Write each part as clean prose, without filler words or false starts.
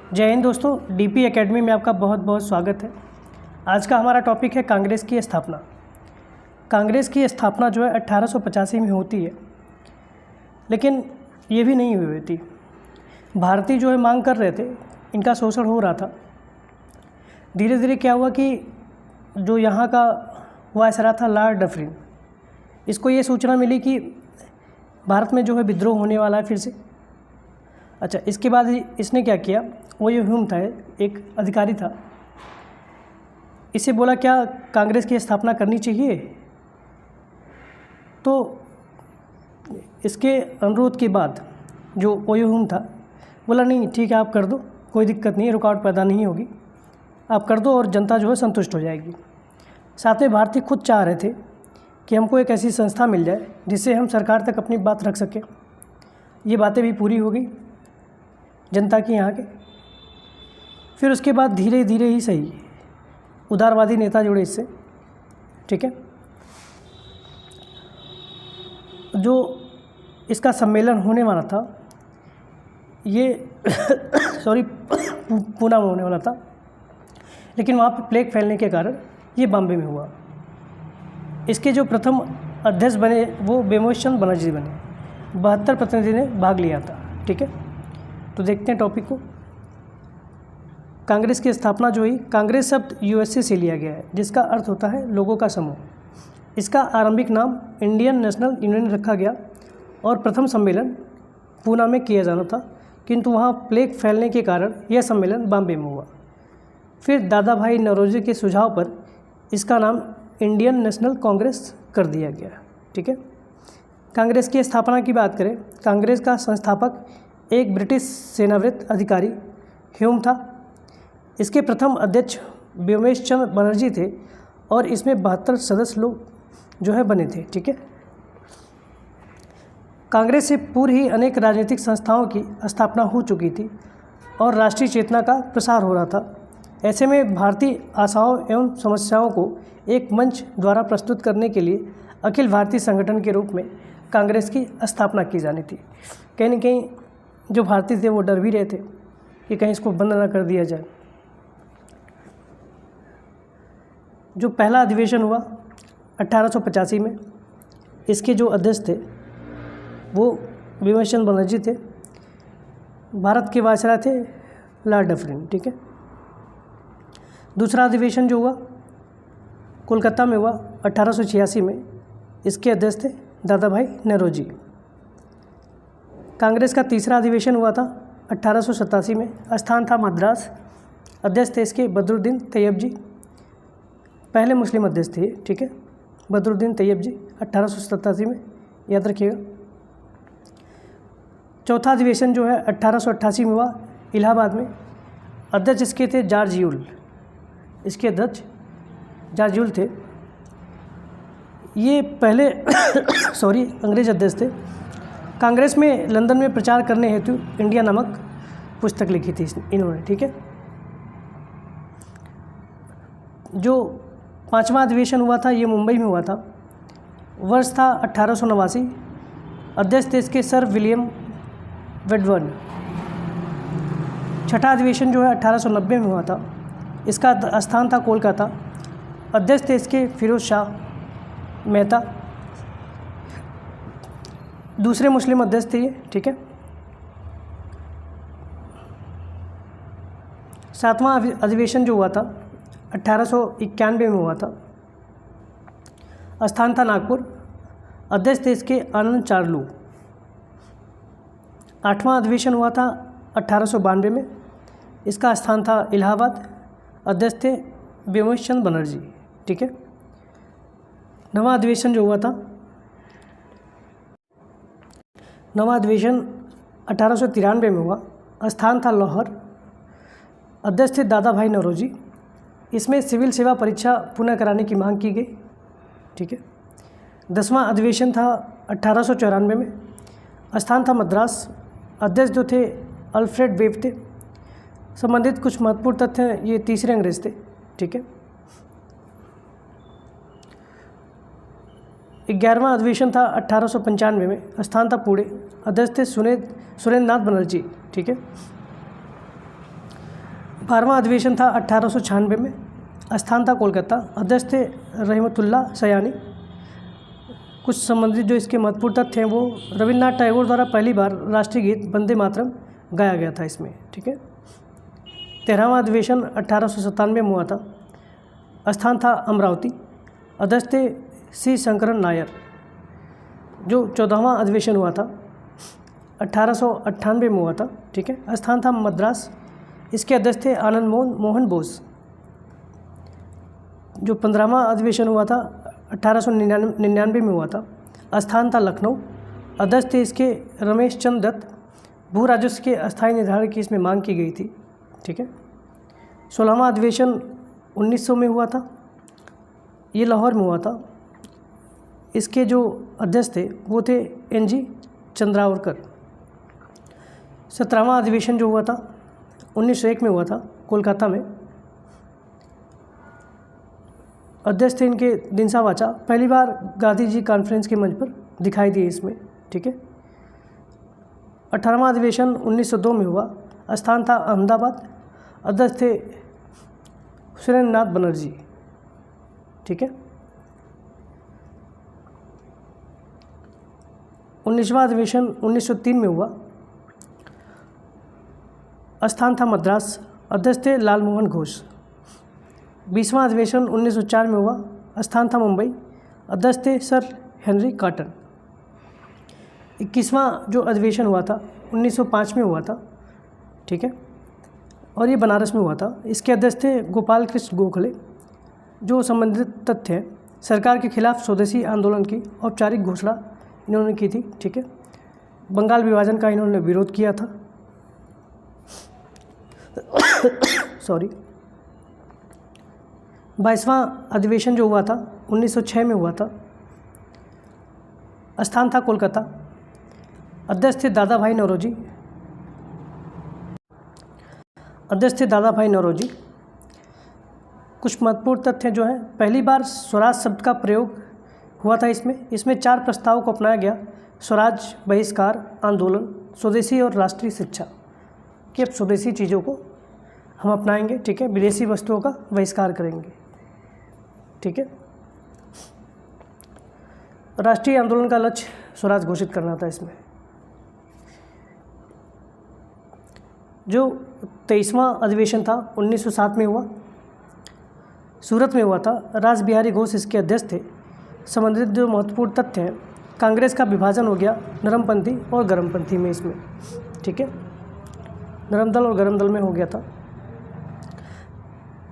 जय हिंद दोस्तों, DP academy में आपका बहुत बहुत स्वागत है। आज का हमारा टॉपिक है कांग्रेस की स्थापना। कांग्रेस की स्थापना जो है 1885 में होती है, लेकिन ये भी नहीं हुई थी। भारतीय जो है मांग कर रहे थे, इनका शोषण हो रहा था। धीरे धीरे क्या हुआ कि जो यहाँ का वायसराय था लॉर्ड डफरिन, इसको ये सूचना मिली कि भारत में जो है विद्रोह होने वाला है फिर से। अच्छा, इसके बाद इसने क्या किया, वो ये ह्यूम था, एक अधिकारी था, इसे बोला क्या कांग्रेस की स्थापना करनी चाहिए। तो इसके अनुरोध के बाद जो ओयो था बोला नहीं ठीक है, आप कर दो, कोई दिक्कत नहीं है, रुकावट पैदा नहीं होगी, आप कर दो और जनता जो है संतुष्ट हो जाएगी। साथ में भारतीय खुद चाह रहे थे कि हमको एक ऐसी संस्था मिल जाए जिससे हम सरकार तक अपनी बात रख सकें। ये बातें भी पूरी हो गई जनता की यहाँ के। फिर उसके बाद धीरे धीरे ही सही उदारवादी नेता जुड़े इससे, ठीक है। जो इसका सम्मेलन होने वाला था ये पूना में होने वाला था, लेकिन वहाँ पे प्लेग फैलने के कारण ये बॉम्बे में हुआ। इसके जो प्रथम अध्यक्ष बने वो बेमोशन बनर्जी बने। 72 प्रतिनिधि ने भाग लिया था, ठीक है। तो देखते हैं टॉपिक को। कांग्रेस की स्थापना जो हुई, कांग्रेस शब्द यूएसए से लिया गया है, जिसका अर्थ होता है लोगों का समूह। इसका आरंभिक नाम इंडियन नेशनल यूनियन रखा गया और प्रथम सम्मेलन पूना में किया जाना था, किंतु वहाँ प्लेग फैलने के कारण यह सम्मेलन बॉम्बे में हुआ। फिर दादा भाई नौरोजी के सुझाव पर इसका नाम इंडियन नेशनल कांग्रेस कर दिया गया, ठीक है। कांग्रेस की स्थापना की बात करें, कांग्रेस का संस्थापक एक ब्रिटिश सेनावृत्त अधिकारी ह्यूम था। इसके प्रथम अध्यक्ष व्योमेश चंद्र बनर्जी थे और इसमें 72 सदस्य लोग जो है बने थे, ठीक है। कांग्रेस से पूर्व ही अनेक राजनीतिक संस्थाओं की स्थापना हो चुकी थी और राष्ट्रीय चेतना का प्रसार हो रहा था। ऐसे में भारतीय आशाओं एवं समस्याओं को एक मंच द्वारा प्रस्तुत करने के लिए अखिल भारतीय संगठन के रूप में कांग्रेस की स्थापना की जानी थी। कहीं न कहीं जो भारतीय थे वो डर भी रहे थे कि कहीं इसको बंद ना कर दिया जाए। जो पहला अधिवेशन हुआ 1885 में, इसके जो अध्यक्ष थे वो बेमोशन बनर्जी थे। भारत के वायसराय थे लॉर्ड डफरिन, ठीक है। दूसरा अधिवेशन जो हुआ कोलकाता में हुआ 1886 में, इसके अध्यक्ष थे दादा भाई नौरोजी। कांग्रेस का तीसरा अधिवेशन हुआ था 1887 में, स्थान था मद्रास। अध्यक्ष थे इसके बदरुद्दीन तैयब जी, पहले मुस्लिम अध्यक्ष थे, ठीक है, बदरुद्दीन तैयब जी, 1887 में, याद रखिएगा। चौथा अधिवेशन जो है 1888 में हुआ इलाहाबाद में। अध्यक्ष इसके थे जॉर्ज यूल, इसके अध्यक्ष जॉर्ज यूल थे। ये पहले अंग्रेज अध्यक्ष थे। कांग्रेस में लंदन में प्रचार करने हेतु इंडिया नामक पुस्तक लिखी थी इन्होंने, ठीक है। जो पांचवा अधिवेशन हुआ था ये मुंबई में हुआ था। वर्ष था 1889। अध्यक्ष थे इसके सर विलियम वेडवर्न। छठा अधिवेशन जो है 1890 में हुआ था, इसका स्थान था कोलकाता। अध्यक्ष थे इसके फिरोज शाह मेहता, दूसरे मुस्लिम अध्यक्ष थे ये, ठीक है। सातवां अधिवेशन जो हुआ था 1891 में हुआ था, स्थान था नागपुर। अध्यक्ष थे इसके आनंद चार्लू। आठवां अधिवेशन हुआ था 1892 में, इसका स्थान था इलाहाबाद। अध्यक्ष थे व्योमेश चंद्र बनर्जी, ठीक है। नवा अधिवेशन जो हुआ था, नवा अधिवेशन 1893 में हुआ, स्थान था लाहौर। अध्यक्ष थे दादा भाई नौरोजी। इसमें सिविल सेवा परीक्षा पुनः कराने की मांग की गई, ठीक है। 10वां अधिवेशन था 1894 में, स्थान था मद्रास। अध्यक्ष जो थे अल्फ्रेड वेब थे। संबंधित कुछ महत्वपूर्ण तथ्य हैं, ये तीसरे अंग्रेज थे, ठीक है। 11वां अधिवेशन था 1895 में, स्थान था पुणे। अध्यक्ष थे सुरेंद्र नाथ बनर्जी, ठीक है। 12वां अधिवेशन था 1896 में, स्थान था कोलकाता, अध्यक्ष थे रहमतुल्लाह सयानी। कुछ संबंधित जो इसके महत्वपूर्ण तथ्य हैं वो रविन्द्रनाथ टैगोर द्वारा पहली बार राष्ट्रीय गीत वंदे मातरम गाया गया था इसमें, ठीक है। 13वां अधिवेशन 1897 में हुआ था, स्थान था अमरावती, अध्यक्ष थे सी शंकरन नायर। जो 14वां अधिवेशन हुआ था 1898 में हुआ था, ठीक है, स्थान था मद्रास, इसके अध्यक्ष थे आनंद मोहन बोस। जो 15वां अधिवेशन हुआ था 1899 में हुआ था, स्थान था लखनऊ, अध्यक्ष थे इसके रमेश चंद्र दत्त। भू राजस्व के अस्थायी निर्धारण की इसमें मांग की गई थी, ठीक है। 16वां अधिवेशन 1900 में हुआ था, ये लाहौर में हुआ था। इसके जो अध्यक्ष थे वो थे NG चंद्रावरकर। 17वां अधिवेशन जो हुआ था 1901 में हुआ था कोलकाता में, अध्यक्ष थे इनके दिनसा वाचा। पहली बार गांधी जी कॉन्फ्रेंस के मंच पर दिखाई दिए इसमें, ठीक है। 18वां अधिवेशन 1902 में हुआ, स्थान था अहमदाबाद, अध्यक्ष थे सुरेंद्रनाथ बनर्जी, ठीक है। 19वां अधिवेशन 1903 में हुआ, स्थान था मद्रास, अध्यक्ष थे लाल मोहन घोष। 20वां अधिवेशन 1904 में हुआ, स्थान था मुंबई, अध्यक्ष थे सर हेनरी कॉटन। 21वां जो अधिवेशन हुआ था 1905 में हुआ था, ठीक है, और ये बनारस में हुआ था। इसके अध्यक्ष थे गोपाल कृष्ण गोखले। जो संबंधित तथ्य हैं, सरकार के खिलाफ स्वदेशी आंदोलन की औपचारिक घोषणा इन्होंने की थी, ठीक है। बंगाल विभाजन का इन्होंने विरोध किया था सॉरी। 22वां अधिवेशन जो हुआ था 1906 में हुआ था, स्थान था कोलकाता, अध्यक्ष थे दादा भाई नौरोजी। कुछ महत्वपूर्ण तथ्य जो हैं, पहली बार स्वराज शब्द का प्रयोग हुआ था इसमें 4 प्रस्तावों को अपनाया गया: स्वराज, बहिष्कार, आंदोलन, स्वदेशी और राष्ट्रीय शिक्षा। कि अब स्वदेशी चीज़ों को हम अपनाएंगे, ठीक है, विदेशी वस्तुओं का बहिष्कार करेंगे, ठीक है। राष्ट्रीय आंदोलन का लक्ष्य स्वराज घोषित करना था इसमें। जो 23वां अधिवेशन था 1907 में हुआ, सूरत में हुआ था, रास बिहारी घोष इसके अध्यक्ष थे। संबंधित जो महत्वपूर्ण तथ्य हैं, कांग्रेस का विभाजन हो गया नरमपंथी और गरमपंथी में इसमें, ठीक है, नरम दल और गरम दल में हो गया था।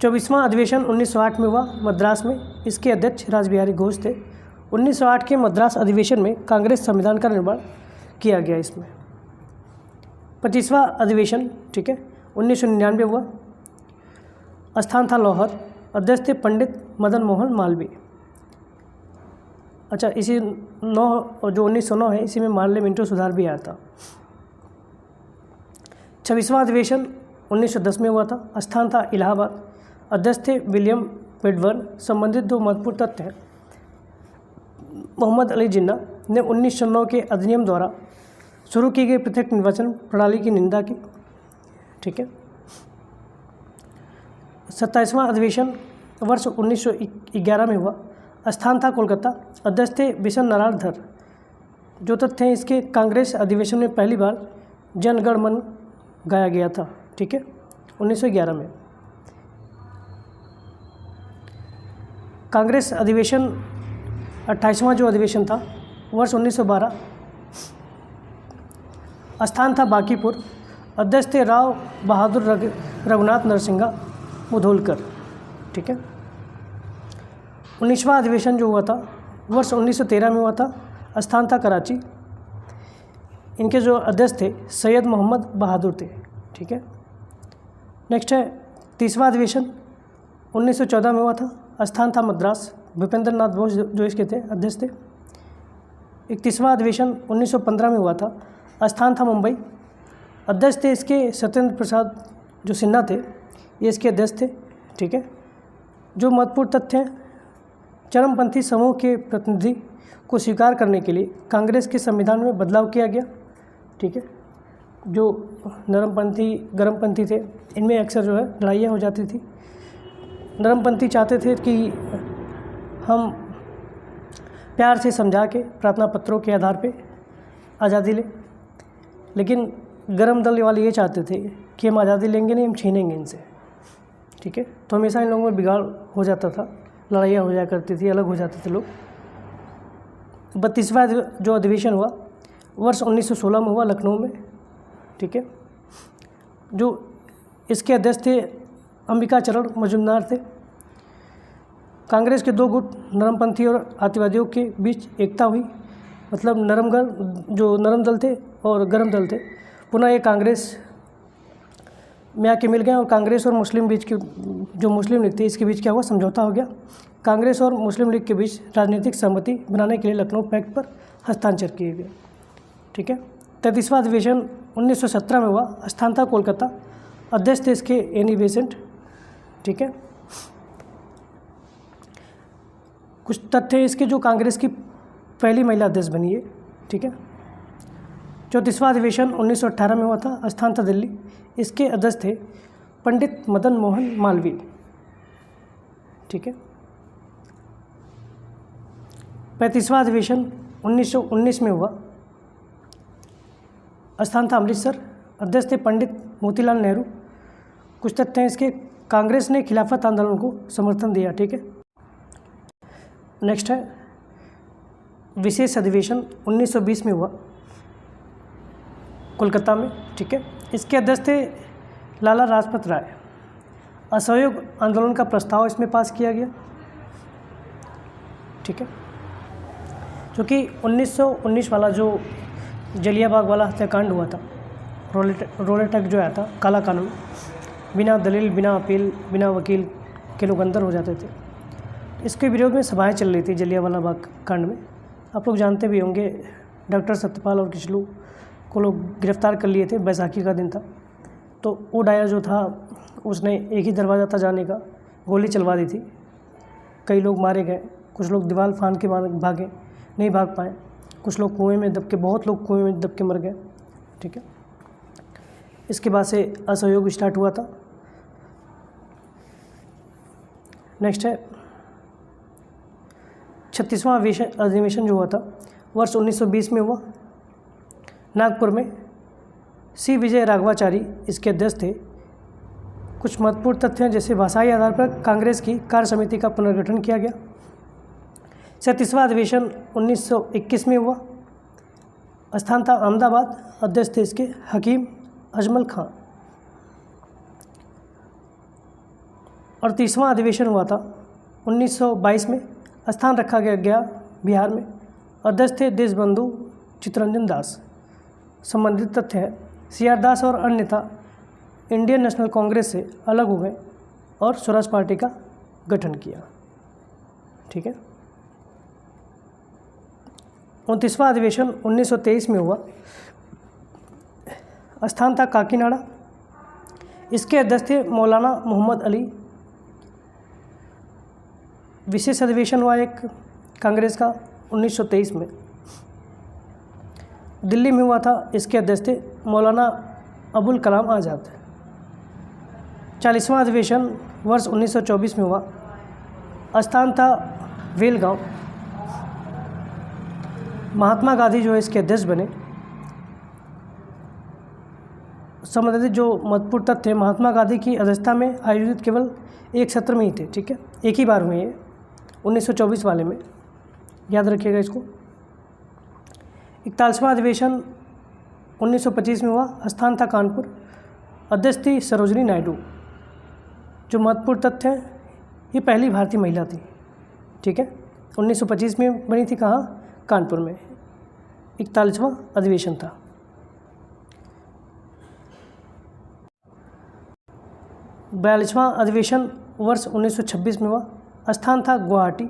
24वां अधिवेशन 1908 में हुआ मद्रास में, इसके अध्यक्ष रास बिहारी घोष थे। 1908 के मद्रास अधिवेशन में कांग्रेस संविधान का निर्माण किया गया इसमें। 25वां अधिवेशन, ठीक है, 1999 हुआ, स्थान था लाहौर, अध्यक्ष थे पंडित मदन मोहन मालवीय। अच्छा, इसी 1909 है, इसी में मार्ले मिंटो सुधार भी आया था। 26वां अधिवेशन 1910 में हुआ था, स्थान था इलाहाबाद, अध्यक्ष थे विलियम वेडबर्न। संबंधित दो महत्वपूर्ण तथ्य हैं, मोहम्मद अली जिन्ना ने 1909 के अधिनियम द्वारा शुरू की गई पृथक निर्वाचन प्रणाली की निंदा की, ठीक है। 27वां अधिवेशन वर्ष 1911 में हुआ, स्थान था कोलकाता, अध्यक्ष थे बिशन नारायण धर। जो तथ्य हैं इसके, कांग्रेस अधिवेशन में पहली बार जन गण मन गाया गया था, ठीक है, 1911 में। कांग्रेस अधिवेशन 28वां जो अधिवेशन था वर्ष 1912, स्थान था बांकीपुर, अध्यक्ष थे राव बहादुर रघुनाथ नरसिंहा मुधोलकर, ठीक है। 19वां अधिवेशन जो हुआ था वर्ष 1913 में हुआ था, स्थान था कराची, इनके जो अध्यक्ष थे सैयद मोहम्मद बहादुर थे, ठीक है। नेक्स्ट है 30वां अधिवेशन 1914 में हुआ था, स्थान था मद्रास, भूपेंद्र नाथ बोस जो इसके थे अध्यक्ष थे। 31वां अधिवेशन 1915 में हुआ था, स्थान था मुंबई, अध्यक्ष थे इसके सत्येंद्र प्रसाद जो सिन्हा थे, ये इसके अध्यक्ष थे, ठीक है। जो महत्वपूर्ण तथ्य हैं, चरमपंथी समूह के प्रतिनिधि को स्वीकार करने के लिए कांग्रेस के संविधान में बदलाव किया गया, ठीक है। जो नरमपंथी गर्मपंथी थे, इनमें अक्सर जो है लड़ाइयाँ हो जाती थी। नरमपंथी चाहते थे कि हम प्यार से समझा के प्रार्थना पत्रों के आधार पे आज़ादी लें, लेकिन गर्म दल वाले ये चाहते थे कि हम आज़ादी लेंगे नहीं, हम छीनेंगे इनसे, ठीक है। तो हमेशा इन लोगों में बिगाड़ हो जाता था, लड़ाइयाँ हो जाया करती थी, अलग हो जाते थे लोग। 32वां जो अधिवेशन हुआ वर्ष 1916 में हुआ लखनऊ में, ठीक है। जो इसके अध्यक्ष थे अंबिका चरण मजुमदार थे। कांग्रेस के दो गुट नरमपंथी और अतिवादियों के बीच एकता हुई, मतलब नरम दल थे और गर्म दल थे, पुनः ये कांग्रेस में आके मिल गए और कांग्रेस और मुस्लिम बीच की जो मुस्लिम लीग थी इसके बीच क्या हुआ, समझौता हो गया। कांग्रेस और मुस्लिम लीग के बीच राजनीतिक सहमति बनाने के लिए लखनऊ पैक्ट पर हस्ताक्षर किए गए, ठीक है। 33वां अधिवेशन 1917 में हुआ, स्थान था कोलकाता, अध्यक्ष थे इसके एनी बेसेंट, ठीक है। कुछ तथ्य इसके, जो कांग्रेस की पहली महिला अध्यक्ष बनी है, ठीक है। 34वां अधिवेशन 1918 में हुआ था, स्थान था दिल्ली, इसके अध्यक्ष थे पंडित मदन मोहन मालवीय, ठीक है। 35वां अधिवेशन 1919 में हुआ, स्थान था अमृतसर, अध्यक्ष थे पंडित मोतीलाल नेहरू। कुछ तथ्य हैं इसके, कांग्रेस ने खिलाफत आंदोलन को समर्थन दिया, ठीक है। नेक्स्ट है विशेष अधिवेशन 1920 में हुआ कोलकाता में, ठीक है। इसके अध्यक्ष थे लाला लाजपत राय। असहयोग आंदोलन का प्रस्ताव इसमें पास किया गया, ठीक है। क्योंकि 1919 वाला जो जलियांवाला बाग हत्याकांड हुआ था, रोलेट एक्ट जो आया था, काला कानून, बिना दलील, बिना अपील, बिना वकील के लोग अंदर हो जाते थे। इसके विरोध में सभाएं चल रही थी जलियांवाला बाग कांड में। आप लोग जानते भी होंगे, डॉक्टर सत्यपाल और किचलू को लोग गिरफ्तार कर लिए थे, बैसाखी का दिन था। तो वो डायर जो था उसने एक ही दरवाज़ा था जाने का, गोली चलवा दी थी, कई लोग मारे गए, कुछ लोग दीवार फांद के भागे, नहीं भाग पाए, कुछ लोग कुएं में दब के, बहुत लोग कुएं में दब के मर गए, ठीक है। इसके बाद से असहयोग स्टार्ट हुआ था। नेक्स्ट है 36वां अधिवेशन जो हुआ था वर्ष 1920 में हुआ, नागपुर में। सी विजय राघवाचारी इसके अध्यक्ष थे। कुछ महत्वपूर्ण तथ्य हैं, जैसे भाषाई आधार पर कांग्रेस की कार्य समिति का पुनर्गठन किया गया। 37वां अधिवेशन 1921 में हुआ, स्थान था अहमदाबाद, अध्यक्ष थे इसके हकीम अजमल खां। और 30वां अधिवेशन हुआ था 1922 में, स्थान रखा गया बिहार में, अध्यक्ष थे देशबंधु चित्तरंजन दास। संबंधित तथ्य है, CR दास और अन्य नेता इंडियन नेशनल कांग्रेस से अलग हो गए और स्वराज पार्टी का गठन किया, ठीक है। 29वां अधिवेशन 1923 में हुआ, स्थान था काकीनाडा, इसके अध्यक्ष थे मौलाना मोहम्मद अली। विशेष अधिवेशन हुआ एक कांग्रेस का 1923 में, दिल्ली में हुआ था, इसके अध्यक्ष थे मौलाना अबुल कलाम आज़ाद। 40वां अधिवेशन वर्ष 1924 में हुआ, स्थान था वेलगांव। महात्मा गांधी जो है इसके अध्यक्ष बने। संबंधित जो महत्वपूर्ण तथ्य, महात्मा गांधी की अध्यक्षता में आयोजित केवल एक सत्र में ही थे, ठीक है, एक ही बार हुए ये 1924 वाले में, याद रखिएगा इसको। 41वां अधिवेशन 1925 में हुआ, स्थान था कानपुर, अध्यक्ष थी सरोजनी नायडू। जो महत्वपूर्ण तथ्य है, ये पहली भारतीय महिला थी, ठीक है, 1925 में बनी थी, कहाँ, कानपुर में। 41वां अधिवेशन था। बयालीसवां अधिवेशन वर्ष 1926 में हुआ, स्थान था गुवाहाटी,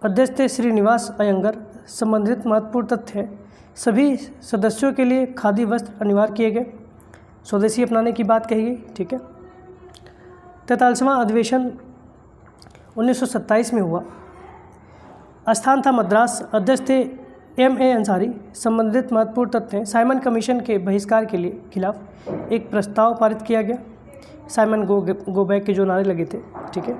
अध्यक्ष थे श्रीनिवास अयंगर। संबंधित महत्वपूर्ण तथ्य है, सभी सदस्यों के लिए खादी वस्त्र अनिवार्य किए गए, स्वदेशी अपनाने की बात कही गई, ठीक है। 43वां अधिवेशन 1927 में हुआ, स्थान था मद्रास, अध्यक्ष थे M.A. अंसारी संबंधित महत्वपूर्ण तथ्य हैं। साइमन कमीशन के बहिष्कार के लिए खिलाफ एक प्रस्ताव पारित किया गया। साइमन गो बैक के जो नारे लगे थे, ठीक है।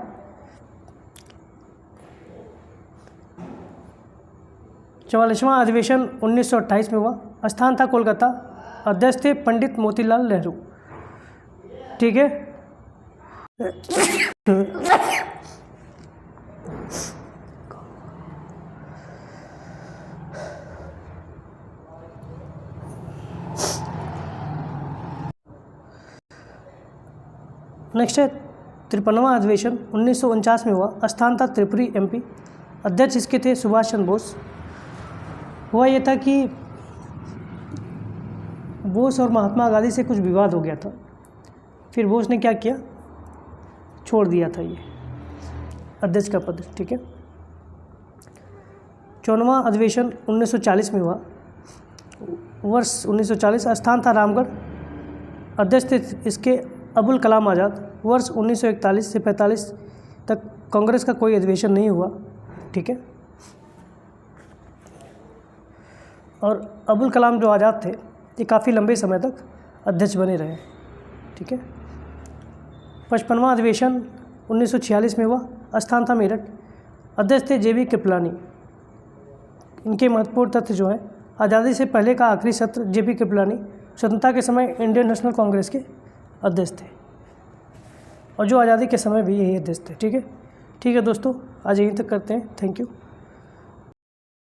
44वां अधिवेशन 1928 में हुआ। स्थान था कोलकाता। अध्यक्ष थे पंडित मोतीलाल नेहरू, ठीक है। नेक्स्ट है 53वां अधिवेशन 1949 में हुआ। स्थान था त्रिपुरी MP। अध्यक्ष इसके थे सुभाष चंद्र बोस। हुआ ये था कि बोस और महात्मा गांधी से कुछ विवाद हो गया था, फिर बोस ने क्या किया, छोड़ दिया था ये अध्यक्ष का पद, ठीक है। 54वां अधिवेशन 1940 में हुआ। वर्ष 1940। स्थान था रामगढ़। अध्यक्ष थे इसके अबुल कलाम आज़ाद। वर्ष 1941 से 45 तक कांग्रेस का कोई अधिवेशन नहीं हुआ, ठीक है। और अबुल कलाम जो आज़ाद थे ये काफ़ी लंबे समय तक अध्यक्ष बने रहे, ठीक है। 55वां अधिवेशन 1946 में हुआ। स्थान था मेरठ। अध्यक्ष थे JB कृपलानी। इनके महत्वपूर्ण तथ्य जो हैं, आज़ादी से पहले का आखिरी सत्र JB कृपलानी स्वतंत्रता के समय इंडियन नेशनल कांग्रेस के अध्यक्ष थे, और जो आज़ादी के समय भी यही अध्यक्ष थे, ठीक है। ठीक है दोस्तों, आज यहीं तक करते हैं। Thank you.